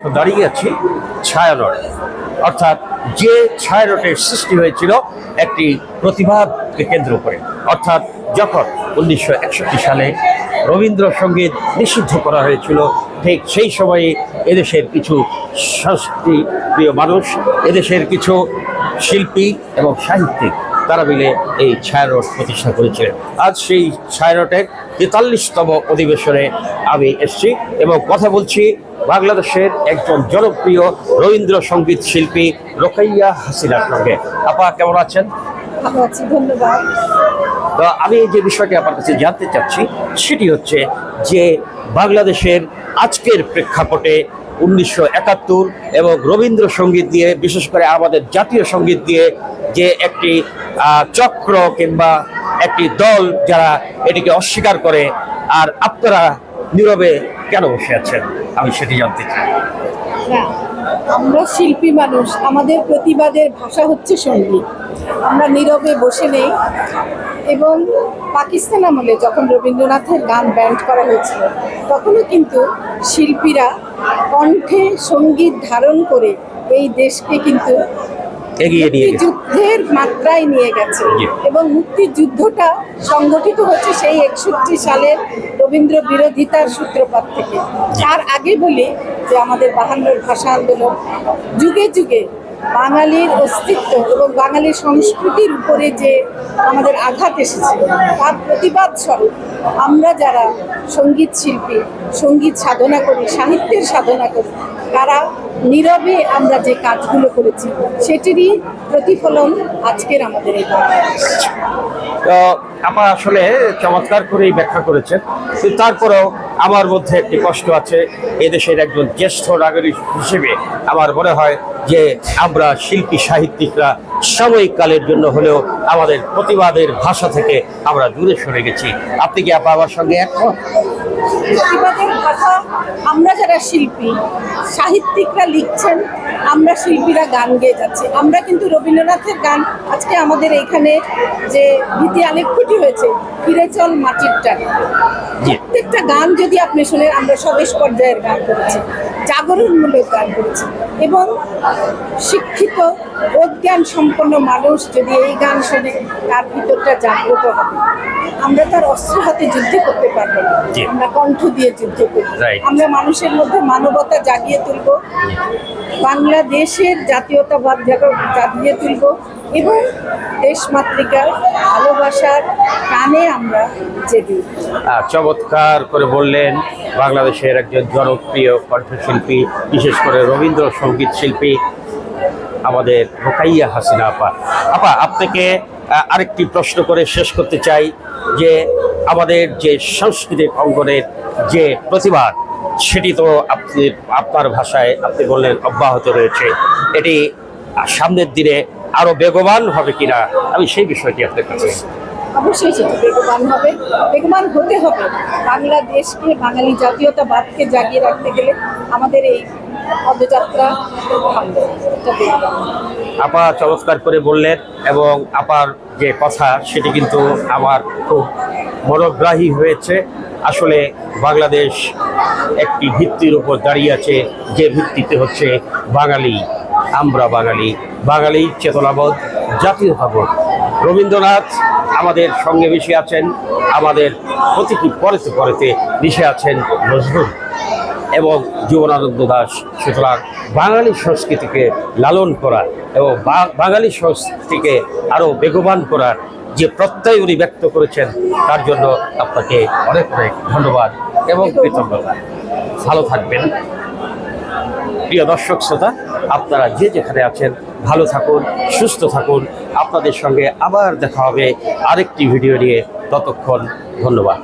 দাঁড়িয়ে আছি ছায়ানট, অর্থাৎ যে ছায়ানটের সৃষ্টি হয়েছিল একটি প্রতিবাদকে কেন্দ্র করে। অর্থাৎ যখন 1961 সালে রবীন্দ্রসঙ্গীত নিষিদ্ধ করা হয়েছিল, ঠিক সেই সময়ে এদেশের কিছু সংস্কৃতি প্রিয় মানুষ, এদেশের কিছু শিল্পী এবং সাহিত্যিক তারা মিলে এই ছায়ানট প্রতিষ্ঠা করেছিলেন। আজ সেই ছায়ানটের 43তম অধিবেশনে আমি এসেছি এবং কথা বলছি বাংলাদেশের একজন জনপ্রিয় রবীন্দ্রসঙ্গীত শিল্পী রোকাইয়া হাসিনার সঙ্গে। আপা কেমন আছেন? ভালো আছি, ধন্যবাদ। তো আমি যে বিষয়টি আপনার কাছে জানতে চাচ্ছি সেটি হচ্ছে যে বাংলাদেশের আজকের প্রেক্ষাপটে 1971 এবং রবীন্দ্রসঙ্গীত দিয়ে, বিশেষ করে আমাদের জাতীয় সঙ্গীত দিয়ে যে একটি চক্র কিংবা একটি দল যারা এটিকে অস্বীকার করে, আর আপনারা নীরবে কেন বসে আছেন, আমি সেটি জানতে চাই। না, আমরা শিল্পী মানুষ, আমাদের প্রতিবাদের ভাষা হচ্ছে সঙ্গীত। আমরা নীরবে বসে নেই। এবং পাকিস্তান আমলে যখন রবীন্দ্রনাথের গান ব্যান্ড করা হয়েছিল, তখনও কিন্তু শিল্পীরা কণ্ঠে সঙ্গীত ধারণ করে এই দেশকে কিন্তু মুক্তিযুদ্ধের মাত্রায় নিয়ে গেছে। এবং মুক্তিযুদ্ধটা সংগঠিত হচ্ছে সেই 61 সালের রবীন্দ্র বিরোধিতার সূত্রপাত থেকে। তার আগে বলি যে আমাদের 52 ভাষা আন্দোলন যুগে যুগে বাঙালির অস্তিত্ব এবং বাঙালির সংস্কৃতির উপরে যে আমাদের আঘাত এসেছে, তার প্রতিবাদ স্বরূপ আমরা যারা সঙ্গীত শিল্পী, সঙ্গীত সাধনা করি, সাহিত্যের সাধনা করি, তারা নীরবে আমরা যে কাজগুলো করেছি সেটিরই প্রতিফলন আজকের আমাদের এই গান। তো আপা আসলে চমৎকার করেই ব্যাখ্যা করেছেন, কিন্তু তারপরেও আমার মধ্যে একটি কষ্ট আছে। এদেশের একজন জ্যেষ্ঠ নাগরিক হিসেবে আমার মনে হয় যে আমরা শিল্পী সাহিত্যিকরা সাময়িক কালের জন্য হলেও আমাদের প্রতিবাদের ভাষা থেকে আমরা দূরে সরে গেছি। আপনি কি আপা আমার সঙ্গে একমত? প্রতিবাদের ভাষা, আমরা যারা শিল্পী সাহিত্যিকরা লিখছেন, আমরা শিল্পীরা গান গেয়ে যাচ্ছি। আমরা কিন্তু রবীন্দ্রনাথের গান, আজকে আমাদের এখানে যে ভীতি আলেখ্যটি হয়েছে, ফিরে চল মাটির টানে, প্রত্যেকটা গান যদি আপনি শোনেন, আমরা স্বদেশ পর্যায়ের গান করেছি, জাগরণমূলক গান করেছি। এবং শিক্ষিত অজ্ঞান সম্পন্ন মানুষ যদি এই গান শোনে, তার ভিতরটা জাগ্রত হবে। আমরা তার অস্ত্র হাতে যুদ্ধ করতে পারবো না, আমরা কণ্ঠ দিয়ে যুদ্ধ করি। আমরা মানুষের মধ্যে মানবতা জাগিয়ে তুলব, বাংলাদেশের জাতীয়তাবাদ জাগিয়ে তুলব এবং দেশমাতৃকার ভালোবাসার টানে আমরা জেগে উঠব। চমৎকার করে বললেন বাংলাদেশের একজন জনপ্রিয় কণ্ঠশিল্পী, বিশেষ করে রবীন্দ্রসঙ্গীত শিল্পী আমাদের রোকাইয়া হাসিনা আপা। আপা, আপনাকে আরেকটি প্রশ্ন করে শেষ করতে চাই যে আমাদের যে সাংস্কৃতিক অঙ্গনের যে প্রতিবাদ, সেটি তো আপনার ভাষায় আপনি বললেন অব্যাহত রয়েছে। এটি সামনের দিনে আরো বেগবান হবে কিনা, আমি সেই বিষয়টি আপনার কাছে। অবশ্যই সেটি বেগবান হবে, বেগবান হতে হবে। বাংলাদেশকে, বাঙালি জাতীয়তাবাদকে জাগিয়ে রাখতে গেলে আমাদের এই পদযাত্রা আপা চমৎকার করে বললেন এবং আপার যে কথা সেটি কিন্তু আমার খুব মনোগ্রাহী হয়েছে। আসলে বাংলাদেশ একটি ভিত্তির উপর দাঁড়িয়ে আছে, যে ভিত্তিতে হচ্ছে বাঙালি, আমরা বাঙালি, বাঙালির চেতনাবোধ, জাতীয়তাবোধ। রবীন্দ্রনাথ আমাদের সঙ্গে মিশে আছেন, আমাদের প্রতিটি পরেতে পরেতে মিশে আছেন নজরুল এবং জীবনানন্দ দাশ। সুতরাং বাঙালি সংস্কৃতিকে লালন করা এবং বাঙালি সংস্কৃতিকে আরও বেগবান করার যে প্রত্যয় উনি ব্যক্ত করেছেন, তার জন্য আপনাকে অনেক অনেক ধন্যবাদ এবং কৃতজ্ঞতা। ভালো থাকবেন। প্রিয় দর্শক শ্রোতা, আপনারা যে যেখানে আছেন ভালো থাকুন, সুস্থ থাকুন। আপনাদের সঙ্গে আবার দেখা হবে আরেকটি ভিডিও নিয়ে। ততক্ষণ ধন্যবাদ।